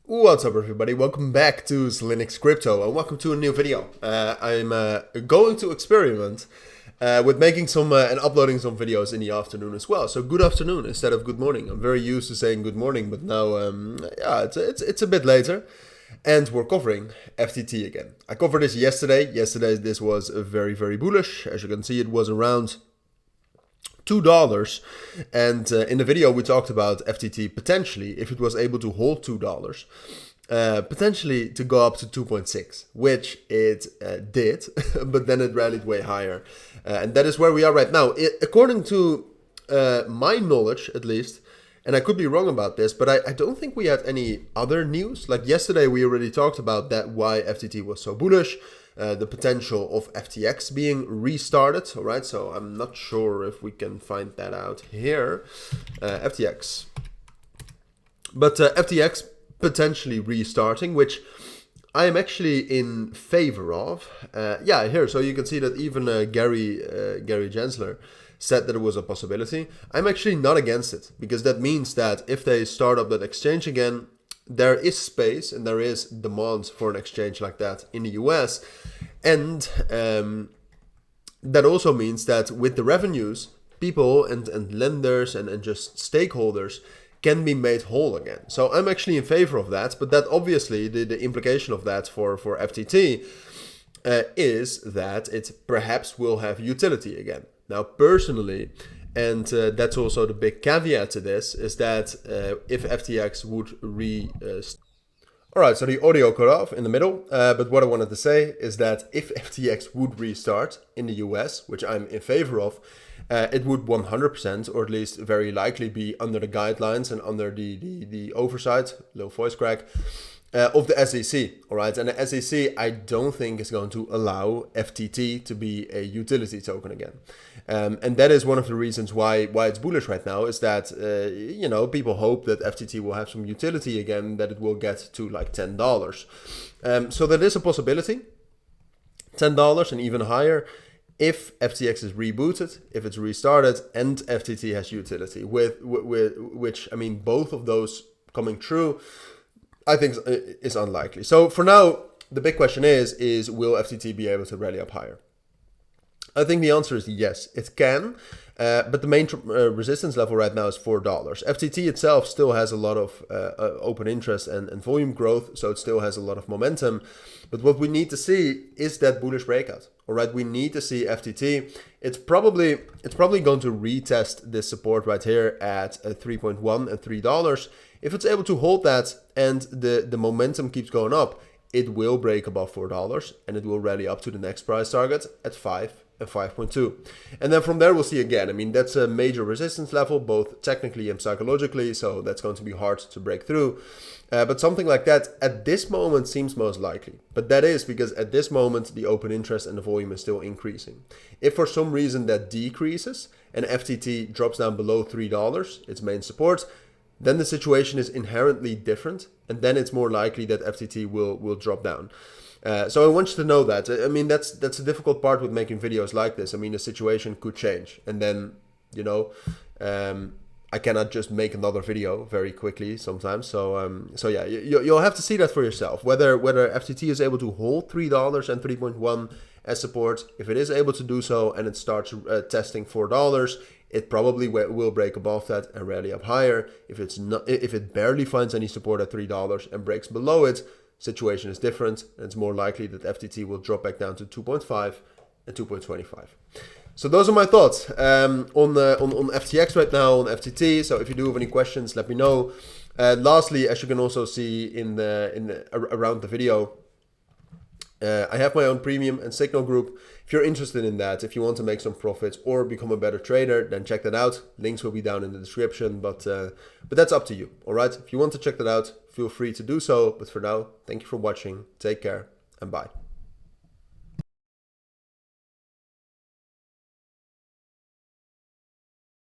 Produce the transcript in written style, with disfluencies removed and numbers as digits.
What's up everybody, welcome back to Cilinix Crypto and welcome to a new video. I'm going to experiment with making some and uploading some videos in the afternoon as well. So good afternoon instead of good morning. I'm very used to saying good morning, but now yeah, it's a bit later. And we're covering FTT again. I covered this yesterday. Yesterday this was very bullish. As you can see, it was around $2, and in the video we talked about FTT potentially, if it was able to hold $2, potentially to go up to 2.6, which it did, but then it rallied way higher, and that is where we are right now. According to my knowledge, at least, and I could be wrong about this, but I don't think we had any other news. Like yesterday we already talked about that, why FTT was so bullish. The potential of FTX being restarted. All right, so I'm not sure if we can find that out here. FTX. But FTX potentially restarting, which I am actually in favor of. Yeah, here, so you can see that even Gary Gensler said that it was a possibility. I'm actually not against it, because that means that if they start up that exchange again, there is space and there is demand for an exchange like that in the US. And that also means that with the revenues, people and lenders and just stakeholders can be made whole again. So I'm actually in favor of that. But that obviously, the implication of that for FTT is that it perhaps will have utility again. Now, personally, and that's also the big caveat to this, is that if FTX would Alright, so the audio cut off in the middle, but what I wanted to say is that if FTX would restart in the US, which I'm in favor of, it would 100%, or at least very likely, be under the guidelines and under the oversight, little voice crack, of the SEC. Alright, and the SEC I don't think is going to allow FTT to be a utility token again. And that is one of the reasons why it's bullish right now, is that, you know, people hope that FTT will have some utility again, that it will get to like $10. So that is a possibility, $10 and even higher, if FTX is rebooted, if it's restarted, and FTT has utility, with which, I mean, both of those coming true, I think is unlikely. So for now, the big question is will FTT be able to rally up higher? I think the answer is yes, it can, but the main resistance level right now is $4. FTT itself still has a lot of open interest and volume growth, so it still has a lot of momentum. But what we need to see is that bullish breakout. All right, we need to see FTT. It's probably going to retest this support right here at 3.1 and $3. If it's able to hold that and the momentum keeps going up, it will break above $4 and it will rally up to the next price target at 5 and 5.2. And then from there we'll see again. I mean, that's a major resistance level, both technically and psychologically, so that's going to be hard to break through. But something like that at this moment seems most likely. But that is because at this moment the open interest and the volume is still increasing. If for some reason that decreases and FTT drops down below $3, its main support, then the situation is inherently different, and then it's more likely that FTT will drop down. So I want you to know that. I mean, that's a difficult part with making videos like this. I mean, the situation could change, and then, you know, I cannot just make another video very quickly sometimes. So yeah, you'll have to see that for yourself, whether FTT is able to hold $3 and 3.1 as support. If it is able to do so and it starts testing $4, it probably will break above that and rally up higher. If it barely finds any support at $3 and breaks below it, situation is different, and it's more likely that FTT will drop back down to 2.5 and 2.25. So those are my thoughts on FTX right now, on FTT. So if you do have any questions, let me know. Lastly, as you can also see in around the video, I have my own premium and signal group. If you're interested in that, if you want to make some profits or become a better trader, then check that out. Links will be down in the description, but that's up to you. All right. If you want to check that out, feel free to do so. But for now, thank you for watching. Take care and bye.